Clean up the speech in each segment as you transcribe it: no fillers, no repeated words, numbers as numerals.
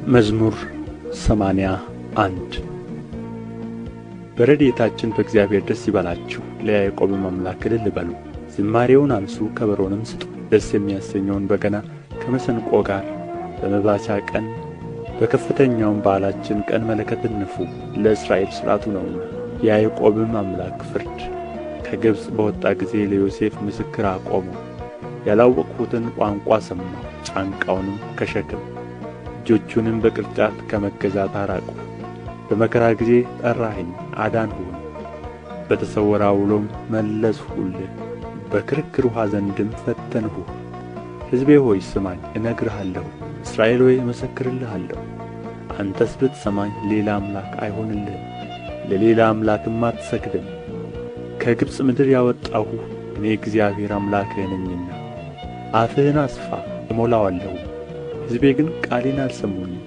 መዝሙር 81 በረድኤታችን በእግዚአብሔር ደስ ይበላችሁ፣ ለያዕቆብም አምላክ እልል በሉ። ዝማሬውን አንሡ፣ ከበሮንም ስጡ፣ ደስ የሚያሰኘውን በገና ከመሰንቆ ጋር። በመባቻ ቀን በከፍተኛውም በዓላችን ቀን መለከትን ንፉ። ለእስራኤል ሥርዓቱ ነውና የያዕቆብም አምላክ ፍርድ። ከግብጽ በወጣ ጊዜ ለዮሴፍ ምስክር አቆመው። ያላወቅሁትን ቋንቋ ሰማሁ፣ ጫንቃውንም ከሸክም እጆቹንም በቅርጫት ከመገዛት አራቁ። በመከራ ጊዜ ጠራኸኝ አዳንሁህም፣ በተሰወረ ዐውሎም መለስሁልህ፣ በክርክር ውኃ ዘንድም ፈተንሁህ። ሕዝቤ ሆይ ስማኝ እነግርሃለሁ፣ እስራኤል ሆይ እመሰክርልሃለሁ። አንተስ ብትሰማኝ ሌላ አምላክ አይሆንልህም፣ ለሌላ አምላክም አትሰግድም። ከግብጽ ምድር ያወጣሁህ እኔ እግዚአብሔር አምላክህ ነኝና። አፍህን አስፋ እሞላዋለሁ። ሕዝቤ ግን ቃሌን አልሰሙኝም፣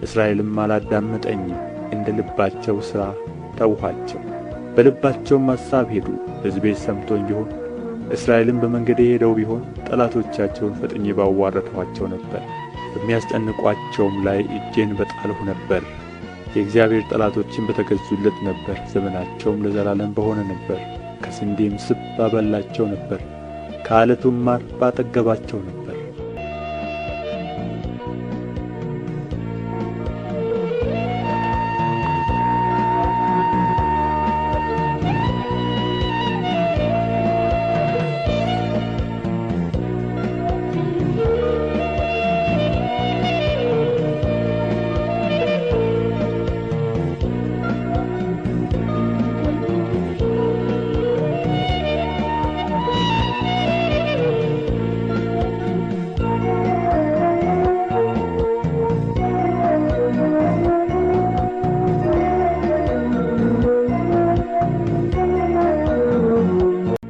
እስራኤልም አላዳመጠኝም። እንደ ልባቸው ሥራ ተውኋቸው፣ በልባቸውም አሳብ ሄዱ። ሕዝቤ ሰምቶኝ ቢሆን እስራኤልም በመንገዴ ሄደው ቢሆን ጠላቶቻቸውን ፈጥኜ ባዋረድኋቸው ነበር፣ በሚያስጨንቋቸውም ላይ እጄን በጣልሁ ነበር። የእግዚአብሔር ጠላቶችን በተገዙለት ነበር፣ ዘመናቸውም ለዘላለም በሆነ ነበር። ከስንዴም ስብ ባበላቸው ነበር፣ ከዓለቱም ማር ባጠገባቸው ነበር።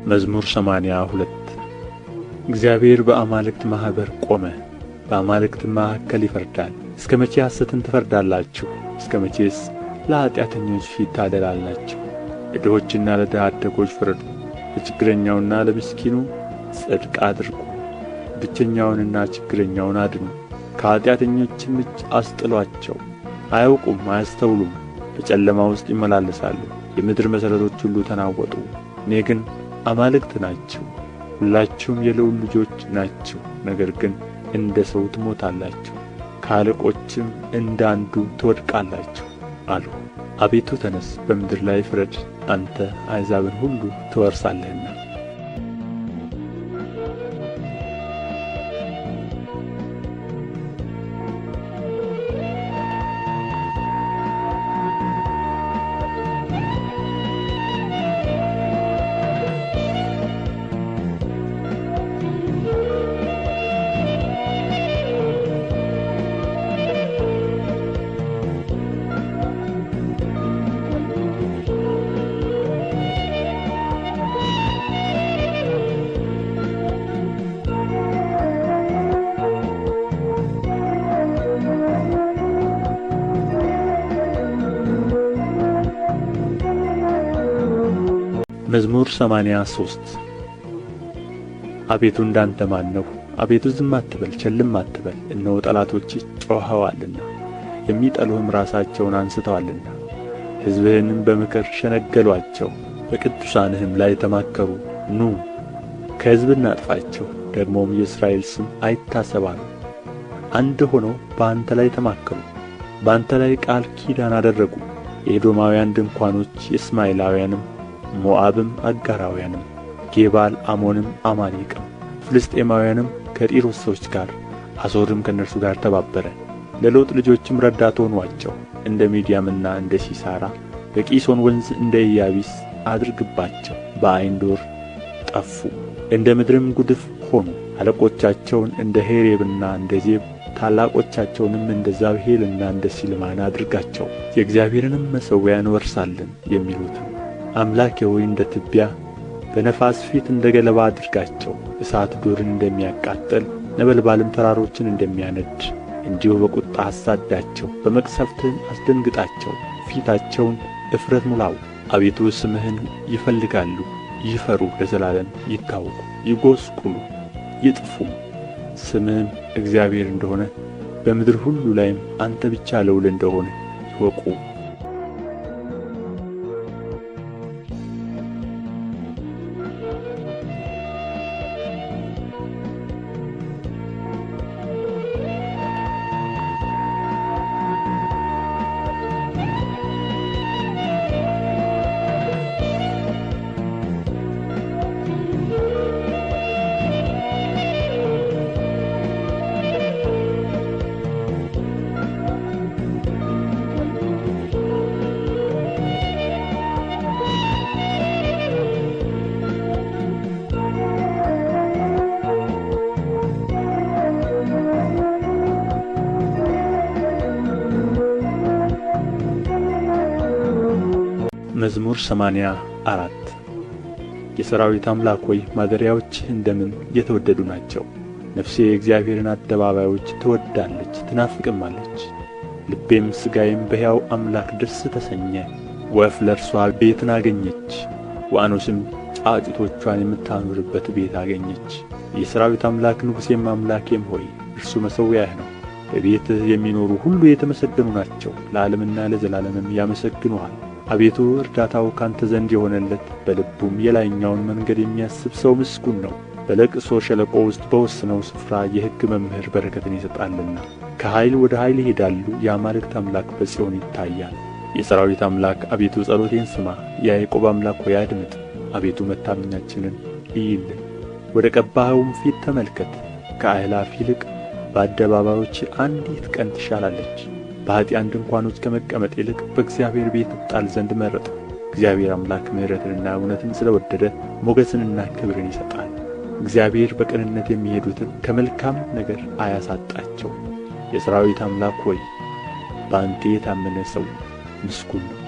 መዝሙር 82 እግዚአብሔር በአማልክት ማኅበር ቆመ፣ በአማልክትም መካከል ይፈርዳል። እስከ መቼ ሐሰትን ትፈርዳላችሁ? እስከ መቼስ ለኃጢአተኞች ፊት ታደላላችሁ? ለድሆችና ለድሀ አደጎች ፍረዱ፣ ለችግረኛውና ለምስኪኑ ጽድቅ አድርጉ። ብቸኛውንና ችግረኛውን አድኑ፣ ከኃጢአተኞችም እጅ አስጥሏቸው። አያውቁም አያስተውሉም፣ በጨለማ ውስጥ ይመላለሳሉ። የምድር መሠረቶች ሁሉ ተናወጡ። እኔ ግን አማልክት ናችሁ፣ ሁላችሁም የልዑል ልጆች ናችሁ። ነገር ግን እንደ ሰው ትሞታላችሁ፣ ከአለቆችም እንደ አንዱ ትወድቃላችሁ አልሁ። አቤቱ ተነስ፣ በምድር ላይ ፍረድ፣ አንተ አሕዛብን ሁሉ ትወርሳለህና። መዝሙር 83 አቤቱ እንዳንተ ማን ነው? አቤቱ ዝም አትበል፣ ቸልም አትበል። እነሆ ጠላቶችህ ጮኸዋልና የሚጠሉህም ራሳቸውን አንሥተዋልና። ሕዝብህንም በምክር ሸነገሉአቸው፣ በቅዱሳንህም ላይ ተማከሩ። ኑ ከሕዝብ እናጥፋቸው፣ ደግሞም የእስራኤል ስም አይታሰባሉ። አንድ ሆነው በአንተ ላይ ተማከሩ፣ በአንተ ላይ ቃል ኪዳን አደረጉ። የኤዶማውያን ድንኳኖች የእስማኤላውያንም ሞዓብም አጋራውያንም ጌባል አሞንም አማሌቅም ፍልስጥኤማውያንም ከጢሮስ ሰዎች ጋር አሦርም ከእነርሱ ጋር ተባበረ። ለሎጥ ልጆችም ረዳት ሆኑአቸው። እንደ ሚዲያምና እንደ ሲሳራ በቂሶን ወንዝ እንደ ኢያቢስ አድርግባቸው። በዓይንዶር ጠፉ፣ እንደ ምድርም ጉድፍ ሆኑ። አለቆቻቸውን እንደ ሄሬብና እንደ ዜብ ታላቆቻቸውንም እንደ ዛብሄልና እንደ ሲልማን አድርጋቸው። የእግዚአብሔርንም መሠዊያ እንወርሳለን የሚሉትን አምላኬ ሆይ እንደ ትቢያ በነፋስ ፊት እንደ ገለባ አድርጋቸው። እሳት ዱርን እንደሚያቃጥል ነበልባልም ተራሮችን እንደሚያነድ እንዲሁ በቁጣ አሳዳቸው። በመቅሠፍትህም አስደንግጣቸው፣ ፊታቸውን እፍረት ሙላው። አቤቱ ስምህን ይፈልጋሉ፣ ይፈሩ፣ ለዘላለም ይታወቁ፣ ይጐስቁሉ፣ ይጥፉም። ስምህም እግዚአብሔር እንደሆነ በምድር ሁሉ ላይም አንተ ብቻ ልዑል እንደሆንህ ይወቁ። መዝሙር 84 የሠራዊት አምላክ ሆይ ማደሪያዎችህ እንደምን የተወደዱ ናቸው! ነፍሴ የእግዚአብሔርን አደባባዮች ትወድዳለች ትናፍቅማለች። ልቤም ሥጋዬም በሕያው አምላክ ደስ ተሰኘ። ወፍ ለእርሷ ቤትን አገኘች፣ ዋኖስም ጫጩቶቿን የምታኖርበት ቤት አገኘች። የሠራዊት አምላክ ንጉሤም አምላኬም ሆይ እርሱ መሠዊያህ ነው። በቤትህ የሚኖሩ ሁሉ የተመሰገኑ ናቸው፣ ለዓለምና ለዘላለምም ያመሰግኑሃል። አቤቱ እርዳታው ካንተ ዘንድ የሆነለት በልቡም የላይኛውን መንገድ የሚያስብ ሰው ምስጉን ነው። በለቅሶ ሸለቆ ውስጥ በወሰነው ስፍራ የሕግ መምህር በረከትን ይሰጣልና። ከኃይል ወደ ኃይል ይሄዳሉ፣ የአማልክት አምላክ በጽዮን ይታያል። የሠራዊት አምላክ አቤቱ ጸሎቴን ስማ፣ የያዕቆብ አምላክ ሆይ አድምጥ። አቤቱ መታመኛችንን እይልን፣ ወደ ቀባኸውም ፊት ተመልከት። ከአእላፍ ይልቅ በአደባባዮች አንዲት ቀን ትሻላለች። በኀጥኣን ድንኳኖች ከመቀመጥ ይልቅ በእግዚአብሔር ቤት እጣል ዘንድ መረጥሁ። እግዚአብሔር አምላክ ምሕረትንና እውነትን ስለ ወደደ ሞገስንና ክብርን ይሰጣል። እግዚአብሔር በቅንነት የሚሄዱትን ከመልካም ነገር አያሳጣቸውም። የሠራዊት አምላክ ሆይ በአንተ የታመነ ሰው ምስጉን ነው።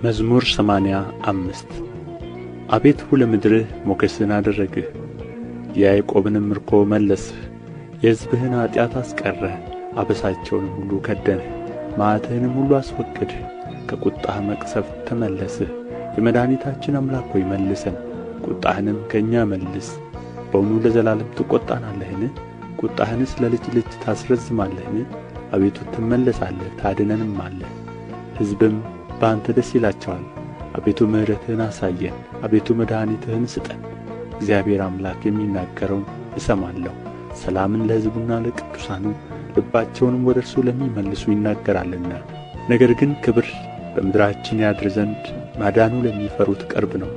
መዝሙር 85 አቤቱ ለምድርህ ሞገስን አደረግህ፣ የያዕቆብንም ምርኮ መለስህ። የሕዝብህን ኃጢአት አስቀረህ፣ አበሳቸውንም ሁሉ ከደንህ፣ መዓትህንም ሁሉ አስወገድህ። ከቍጣህ መቅሠፍት ተመለስህ። የመድኃኒታችን አምላክ ሆይ መልሰን፣ ቍጣህንም ከእኛ መልስ። በውኑ ለዘላለም ትቈጣናለህን? ቍጣህንስ ለልጅ ልጅ ታስረዝማለህን? አቤቱ ትመለሳለህ ታድነንማለህ። ሕዝብም በአንተ ደስ ይላቸዋል። አቤቱ ምሕረትህን አሳየን፣ አቤቱ መድኃኒትህን ስጠን። እግዚአብሔር አምላክ የሚናገረውን እሰማለሁ። ሰላምን ለሕዝቡና ለቅዱሳኑ ልባቸውንም ወደ እርሱ ለሚመልሱ ይናገራልና። ነገር ግን ክብር በምድራችን ያድር ዘንድ ማዳኑ ለሚፈሩት ቅርብ ነው።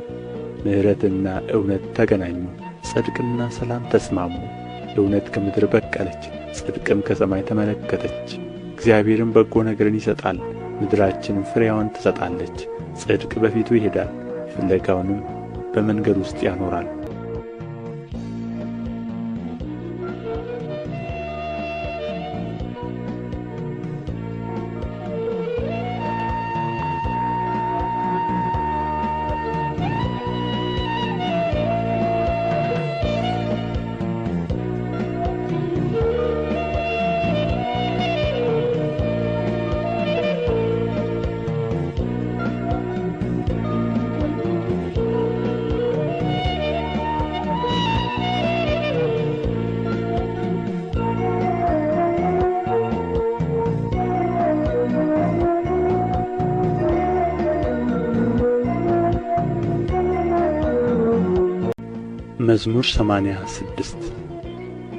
ምሕረትና እውነት ተገናኙ፣ ጽድቅና ሰላም ተስማሙ። እውነት ከምድር በቀለች፣ ጽድቅም ከሰማይ ተመለከተች። እግዚአብሔርም በጎ ነገርን ይሰጣል፣ ምድራችን ፍሬያዋን ትሰጣለች። ጽድቅ በፊቱ ይሄዳል፣ ፍለጋውንም በመንገድ ውስጥ ያኖራል። መዝሙር 86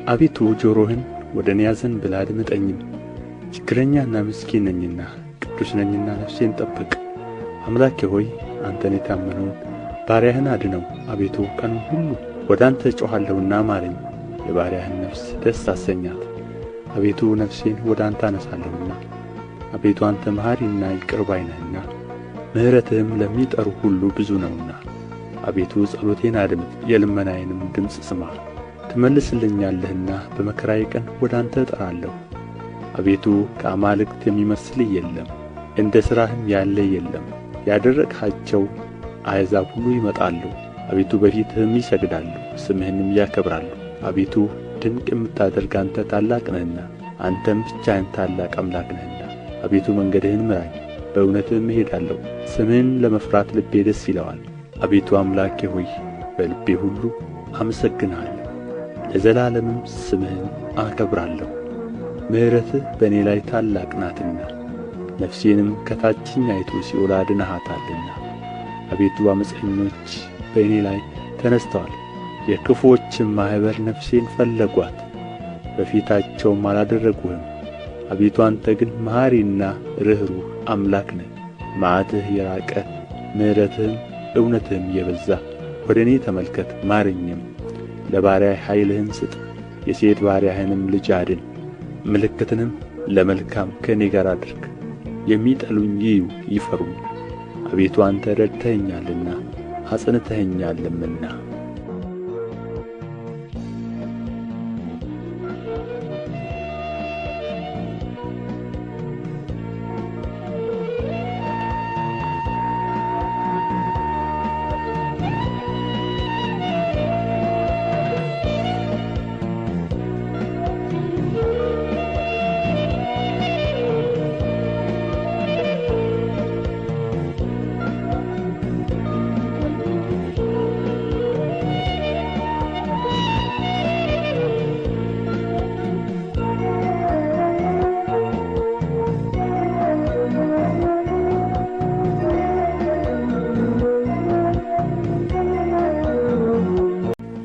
አቤቱ ጆሮህን ወደ እኔ አዘንብል አድምጠኝም። ችግረኛና ምስኪን ነኝና ቅዱስ ነኝና ነፍሴን ጠብቅ። አምላኬ ሆይ አንተን የታመነውን ባሪያህን አድነው። አቤቱ ቀኑን ሁሉ ወደ አንተ እጮኻለሁና ማረኝ። የባሪያህን ነፍስ ደስ አሰኛት። አቤቱ ነፍሴን ወደ አንተ አነሣለሁና። አቤቱ አንተ መሐሪና ይቅር ባይ ነህና፣ ምሕረትህም ለሚጠሩ ሁሉ ብዙ ነውና። አቤቱ ጸሎቴን አድምጥ፣ የልመናዬንም ድምፅ ስማ። ትመልስልኛለህና በመከራዬ ቀን ወደ አንተ እጠራለሁ። አቤቱ ከአማልክት የሚመስልህ የለም፣ እንደ ሥራህም ያለ የለም። ያደረግሃቸው አሕዛብ ሁሉ ይመጣሉ፣ አቤቱ በፊትህም ይሰግዳሉ፣ ስምህንም ያከብራሉ። አቤቱ ድንቅ የምታደርግ አንተ ታላቅ ነህና፣ አንተም ብቻህን ታላቅ አምላክ ነህና። አቤቱ መንገድህን ምራኝ፣ በእውነትህም እሄዳለሁ። ስምህን ለመፍራት ልቤ ደስ ይለዋል። አቤቱ አምላኬ ሆይ በልቤ ሁሉ አመሰግንሃለሁ፣ ለዘላለምም ስምህን አከብራለሁ። ምሕረትህ በእኔ ላይ ታላቅ ናትና፣ ነፍሴንም ከታችኛይቱ ሲኦል አድነሃታልና። አቤቱ ዓመፀኞች በእኔ ላይ ተነሥተዋል፣ የክፉዎችም ማኅበር ነፍሴን ፈለጓት፣ በፊታቸውም አላደረጉህም። አቤቱ አንተ ግን መሐሪና ርኅሩህ አምላክ ነህ። መዓትህ የራቀ ምሕረትህም እውነትህም የበዛ ወደ እኔ ተመልከት ማረኝም። ለባሪያህ ኃይልህን ስጥ፣ የሴት ባሪያህንም ልጅ አድን። ምልክትንም ለመልካም ከእኔ ጋር አድርግ። የሚጠሉኝ ይዩ ይፈሩም። አቤቱ አንተ ረድተኸኛልና አጽንተኸኛልምና።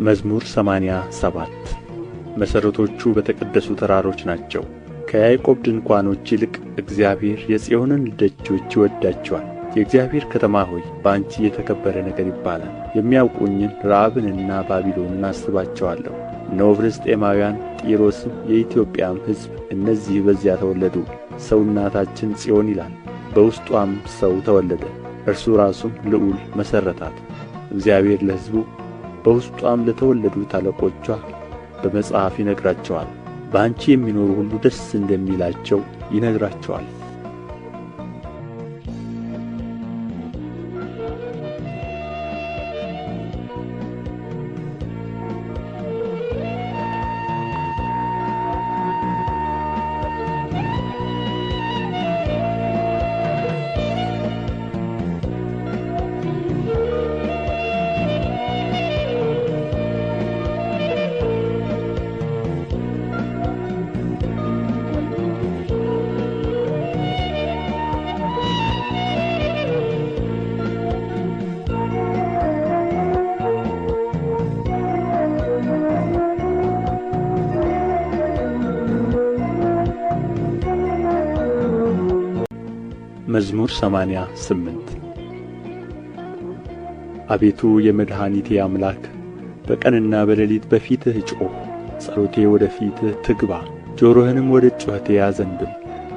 መዝሙር 87 መሠረቶቹ በተቀደሱ ተራሮች ናቸው። ከያዕቆብ ድንኳኖች ይልቅ እግዚአብሔር የጽዮንን ደጆች ይወድዳቸዋል። የእግዚአብሔር ከተማ ሆይ በአንቺ የተከበረ ነገር ይባላል። የሚያውቁኝን ረዓብንና ባቢሎንን አስባቸዋለሁ። እነሆ ፍልስጥኤማውያን፣ ጢሮስም የኢትዮጵያም ሕዝብ እነዚህ በዚያ ተወለዱ። ሰው እናታችን ጽዮን ይላል፣ በውስጧም ሰው ተወለደ። እርሱ ራሱም ልዑል መሠረታት። እግዚአብሔር ለሕዝቡ በውስጧም ለተወለዱት አለቆቿ በመጽሐፍ ይነግራቸዋል። በአንቺ የሚኖሩ ሁሉ ደስ እንደሚላቸው ይነግራቸዋል። መዝሙር 88 አቤቱ የመድኃኒቴ አምላክ በቀንና በሌሊት በፊትህ ጮኽሁ። ጸሎቴ ወደ ፊትህ ትግባ፣ ጆሮህንም ወደ ጩኸቴ አዘንብል።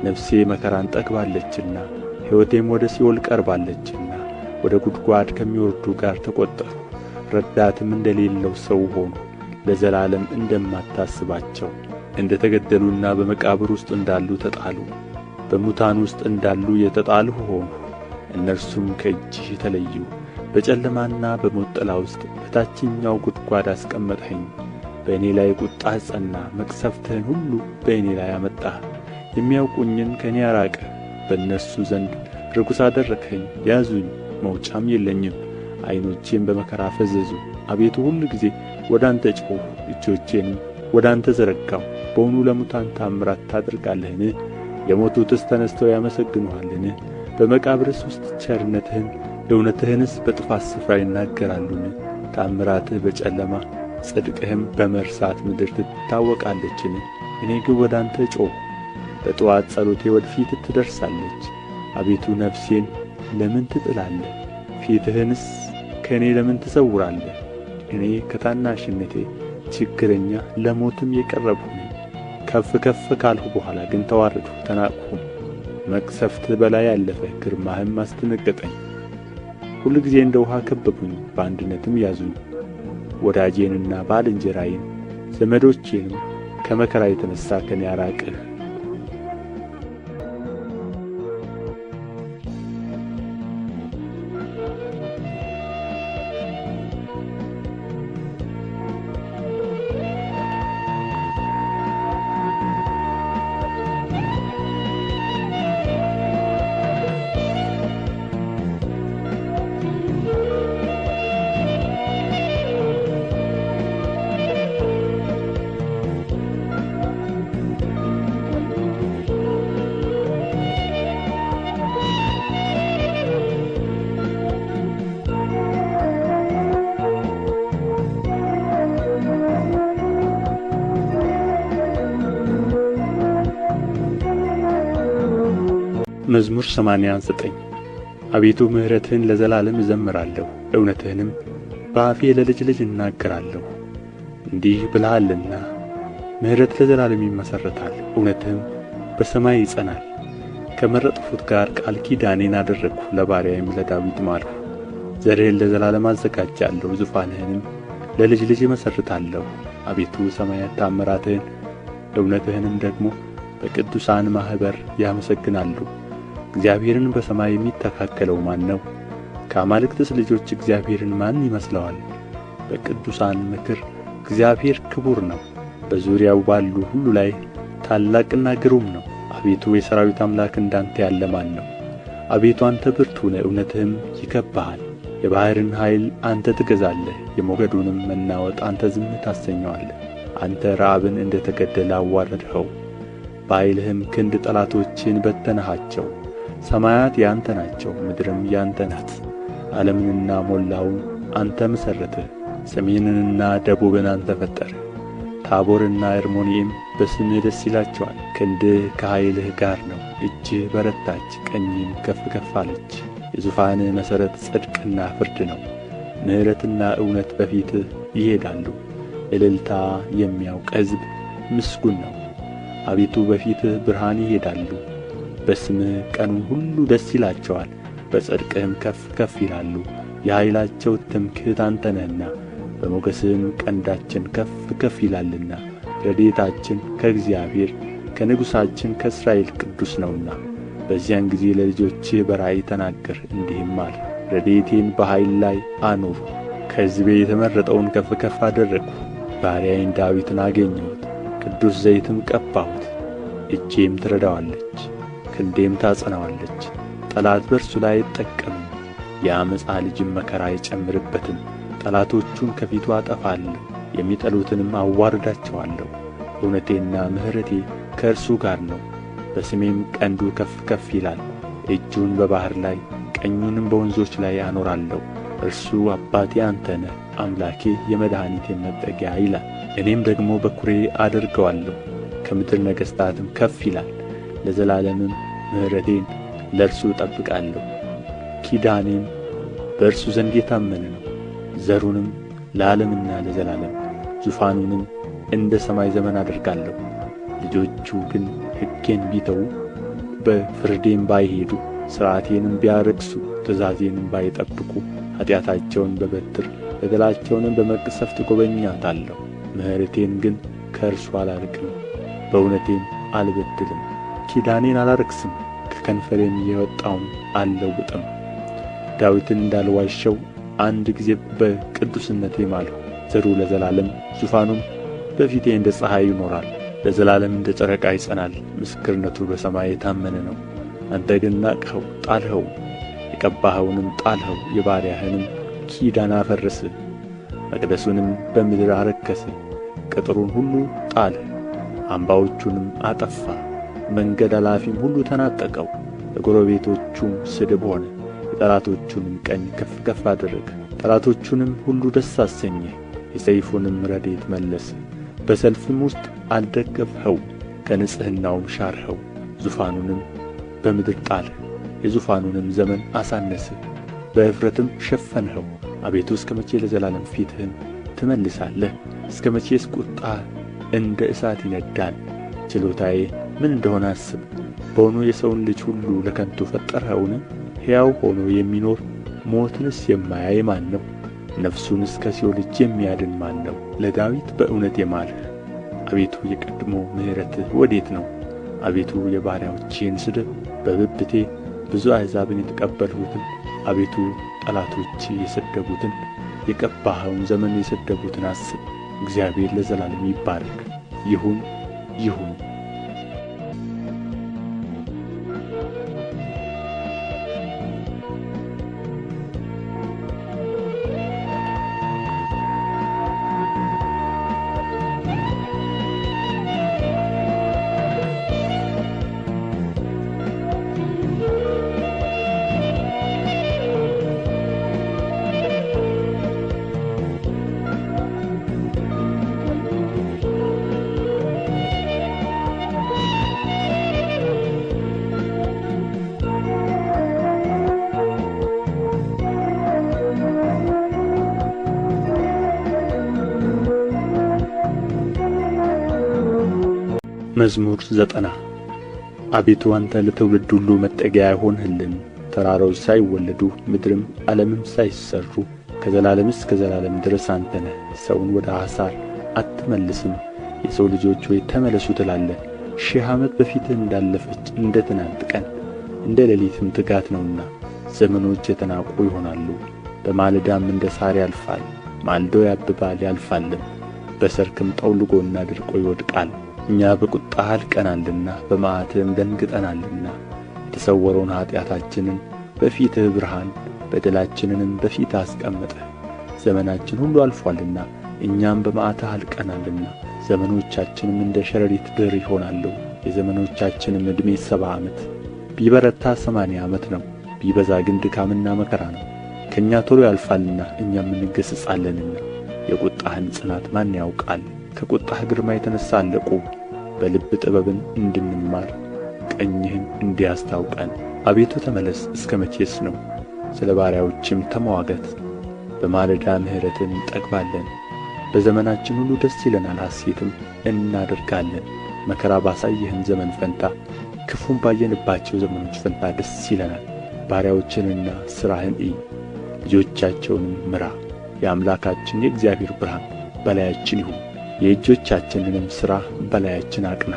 ነፍሴ መከራን ጠግባለችና ሕይወቴም ወደ ሲኦል ቀርባለችና ወደ ጕድጓድ ከሚወርዱ ጋር ተቈጠርሁ። ረዳትም እንደሌለው ሰው ሆንሁ። ለዘላለም እንደማታስባቸው እንደ ተገደሉና በመቃብር ውስጥ እንዳሉ ተጣሉ። በሙታን ውስጥ እንዳሉ የተጣልሁ ሆንሁ። እነርሱም ከእጅህ ተለዩ። በጨለማና በሞት ጥላ ውስጥ በታችኛው ጕድጓድ አስቀመጥኸኝ። በእኔ ላይ ቍጣህ ጸና፣ መቅሠፍትህን ሁሉ በእኔ ላይ አመጣህ። የሚያውቁኝን ከእኔ አራቅህ፣ በእነርሱ ዘንድ ርኩስ አደረግኸኝ። ያዙኝ፣ መውጫም የለኝም፣ ዐይኖቼም በመከራ ፈዘዙ። አቤቱ ሁልጊዜ ወደ አንተ ጮኽሁ፣ እጆቼንም ወደ አንተ ዘረጋሁ። በውኑ ለሙታን ተአምራት ታደርጋለህን? የሞቱትስ ተነሥተው ያመሰግኑሃልን? በመቃብርስ ውስጥ ቸርነትህን እውነትህንስ በጥፋት ስፍራ ይናገራሉን? ተአምራትህ በጨለማ ጽድቅህም በመርሳት ምድር ትታወቃለችን? እኔ ግን ወደ አንተ ጮኽሁ፣ በጥዋት ጸሎቴ ወደ ፊትህ ትደርሳለች። አቤቱ ነፍሴን ለምን ትጥላለህ? ፊትህንስ ከእኔ ለምን ትሰውራለህ? እኔ ከታናሽነቴ ችግረኛ ለሞትም የቀረብሁ ነኝ። ከፍ ከፍ ካልሁ በኋላ ግን ተዋረድሁ ተናቅሁም። መቅሰፍትህ በላይ አለፈ፣ ግርማህም አስደነገጠኝ። ሁልጊዜ እንደ ውኃ ከበቡኝ፣ በአንድነትም ያዙኝ። ወዳጄንና ባልንጀራዬን ዘመዶቼንም ከመከራ የተነሣ ከኔ አራቅህ። መዝሙር 89 አቤቱ ምሕረትህን ለዘላለም እዘምራለሁ፣ እውነትህንም በአፌ ለልጅ ልጅ እናገራለሁ። እንዲህ ብለሃልና ምሕረት ለዘላለም ይመሠረታል፣ እውነትህም በሰማይ ይጸናል። ከመረጥሁት ጋር ቃል ኪዳኔን አደረግሁ፣ ለባሪያዬም ለዳዊት ማልሁ። ዘርህን ለዘላለም አዘጋጃለሁ፣ ዙፋንህንም ለልጅ ልጅ እመሠርታለሁ። አቤቱ ሰማያት ተአምራትህን እውነትህንም ደግሞ በቅዱሳን ማኅበር ያመሰግናሉ። እግዚአብሔርን በሰማይ የሚተካከለው ማን ነው? ከአማልክትስ ልጆች እግዚአብሔርን ማን ይመስለዋል? በቅዱሳን ምክር እግዚአብሔር ክቡር ነው፣ በዙሪያው ባሉ ሁሉ ላይ ታላቅና ግሩም ነው። አቤቱ የሠራዊት አምላክ እንዳንተ ያለ ማን ነው? አቤቱ አንተ ብርቱ ነህ፣ እውነትህም ይከብብሃል። የባሕርን ኃይል አንተ ትገዛለህ፣ የሞገዱንም መናወጥ አንተ ዝም ታሰኘዋለህ። አንተ ረዓብን እንደ ተገደለ አዋረድኸው፣ በኃይልህም ክንድ ጠላቶችህን በተንሃቸው። ሰማያት ያንተ ናቸው፣ ምድርም ያንተ ናት። ዓለምንና ሞላውን አንተ መሠረትህ፣ ሰሜንንና ደቡብን አንተ ፈጠርህ። ታቦርና አርሞንዔም በስምህ ደስ ይላቸዋል። ክንድህ ከኃይልህ ጋር ነው፣ እጅህ በረታች፣ ቀኝህም ከፍ ከፍ አለች። የዙፋንህ መሠረት ጽድቅና ፍርድ ነው፣ ምሕረትና እውነት በፊትህ ይሄዳሉ። እልልታ የሚያውቅ ሕዝብ ምስጉን ነው። አቤቱ በፊትህ ብርሃን ይሄዳሉ፣ በስምህ ቀኑን ሁሉ ደስ ይላቸዋል፣ በጽድቅህም ከፍ ከፍ ይላሉ። የኃይላቸው ትምክሕት አንተ ነህና፣ በሞገስህም ቀንዳችን ከፍ ከፍ ይላልና። ረድኤታችን ከእግዚአብሔር ከንጉሣችን ከእስራኤል ቅዱስ ነውና። በዚያን ጊዜ ለልጆችህ በራእይ ተናገር፣ እንዲህም አልህ። ረድኤቴን በኃይል ላይ አኖሩ፣ ከሕዝቤ የተመረጠውን ከፍ ከፍ አደረግሁ። ባሪያዬን ዳዊትን አገኘሁት፣ ቅዱስ ዘይትም ቀባሁት። እጄም ትረዳዋለች፣ ክንዴም ታጸናዋለች። ጠላት በእርሱ ላይ አይጠቀምም፣ የዓመፃ ልጅም መከራ አይጨምርበትም። ጠላቶቹን ከፊቱ አጠፋለሁ፣ የሚጠሉትንም አዋርዳቸዋለሁ። እውነቴና ምሕረቴ ከእርሱ ጋር ነው፣ በስሜም ቀንዱ ከፍ ከፍ ይላል። እጁን በባሕር ላይ ቀኙንም በወንዞች ላይ አኖራለሁ። እርሱ አባቴ አንተ ነህ፣ አምላኬ የመድኃኒቴ መጠጊያ ይላል። እኔም ደግሞ በኵሬ አደርገዋለሁ፣ ከምድር ነገሥታትም ከፍ ይላል። ለዘላለምም ምሕረቴን ለእርሱ እጠብቃለሁ። ኪዳኔም በእርሱ ዘንድ የታመነ ነው። ዘሩንም ለዓለምና ለዘላለም፣ ዙፋኑንም እንደ ሰማይ ዘመን አደርጋለሁ። ልጆቹ ግን ሕጌን ቢተዉ በፍርዴም ባይሄዱ ሥርዓቴንም ቢያረክሱ ትእዛዜንም ባይጠብቁ ኃጢአታቸውን በበትር በደላቸውንም በመቅሠፍት እጐበኛታለሁ። ምሕረቴን ግን ከእርሱ አላርቅም፣ በእውነቴም አልበድልም። ኪዳኔን አላረክስም፣ ከከንፈሬም የወጣውን አልለውጥም። ዳዊትን እንዳልዋሸው አንድ ጊዜ በቅዱስነቴ ማልሁ። ዘሩ ለዘላለም ዙፋኑም በፊቴ እንደ ፀሐይ ይኖራል። ለዘላለም እንደ ጨረቃ ይጸናል። ምስክርነቱ በሰማይ የታመነ ነው። አንተ ግን ናቅኸው ጣልኸው፣ የቀባኸውንም ጣልኸው። የባሪያህንም ኪዳን አፈረስህ፣ መቅደሱንም በምድር አረከስህ። ቅጥሩን ሁሉ ጣልህ፣ አምባዎቹንም አጠፋ። መንገድ አላፊም ሁሉ ተናጠቀው፣ ለጎረቤቶቹም ስድብ ሆነ። የጠላቶቹንም ቀኝ ከፍ ከፍ አደረግህ፣ ጠላቶቹንም ሁሉ ደስ አሰኘህ። የሰይፉንም ረድኤት መለስህ፣ በሰልፍም ውስጥ አልደገፍኸው፣ ከንጽሕናውም ሻርኸው። ዙፋኑንም በምድር ጣልህ፣ የዙፋኑንም ዘመን አሳነስህ፣ በእፍረትም ሸፈንኸው። አቤቱ እስከ መቼ ለዘላለም ፊትህን ትመልሳለህ? እስከ መቼስ ቁጣህ እንደ እሳት ይነድዳል? ችሎታዬ ምን እንደሆነ አስብ። በውኑ የሰውን ልጅ ሁሉ ለከንቱ ፈጠርኸውን? ሕያው ሆኖ የሚኖር ሞትንስ የማያይ ማን ነው? ነፍሱንስ ከሲኦል እጅ የሚያድን ማን ነው? ለዳዊት በእውነት የማልህ አቤቱ የቀድሞ ምሕረትህ ወዴት ነው? አቤቱ የባሪያዎችህን ስድብ በብብቴ ብዙ አሕዛብን የተቀበልሁትን አቤቱ ጠላቶች የሰደቡትን የቀባኸውን ዘመን የሰደቡትን አስብ። እግዚአብሔር ለዘላለም ይባረክ። ይሁን ይሁን። መዝሙር 90 አቤቱ አንተ ለትውልድ ሁሉ መጠጊያ ሆንህልን። ተራሮች ሳይወለዱ ምድርም ዓለምም ሳይሠሩ ከዘላለም እስከ ዘላለም ድረስ አንተ ነህ። ሰውን ወደ ሐሳር አትመልስም። የሰው ልጆች ሆይ ተመለሱ ትላለህ። 1000 ዓመት በፊትህ እንዳለፈች እንደ ትናንት ቀን እንደ ሌሊትም ትጋት ነውና። ዘመኖች የተናቁ ይሆናሉ፣ በማለዳም እንደ ሣር ያልፋል። ማልዶ ያብባል ያልፋልም፣ በሰርክም ጠውልጎና ደርቆ ይወድቃል። እኛ በቍጣህ አልቀናልና በመዓትህም ደንግጠናልና። የተሰወረውን ኃጢአታችንን በፊትህ ብርሃን በደላችንንም በፊትህ አስቀመጥህ። ዘመናችን ሁሉ አልፎአልና እኛም በመዓትህ አልቀናልና። ዘመኖቻችንም እንደ ሸረሪት ድር ይሆናሉ። የዘመኖቻችንም ዕድሜ 70 ዓመት። ቢበረታ 80 ዓመት ነው፣ ቢበዛ ግን ድካምና መከራ ነው። ከእኛ ቶሎ ያልፋልና እኛም እንገሠጻለንና። የቍጣህን ጽናት ማን ያውቃል? ከቍጣህ ግርማ የተነሣ አለቁ። በልብ ጥበብን እንድንማር ቀኝህን እንዲያስታውቀን። አቤቱ ተመለስ፣ እስከ መቼስ ነው? ስለ ባሪያዎችም ተምዋገት። በማለዳ ምሕረትን እንጠግባለን። በዘመናችን ሁሉ ደስ ይለናል፣ ሐሤትም እናደርጋለን። መከራ ባሳየህን ዘመን ፈንታ፣ ክፉም ባየንባቸው ዘመኖች ፈንታ ደስ ይለናል። ባሪያዎችንና ሥራህን እይ፣ ልጆቻቸውንም ምራ። የአምላካችን የእግዚአብሔር ብርሃን በላያችን ይሁን፣ የእጆቻችንንም ሥራ በላያችን አቅና።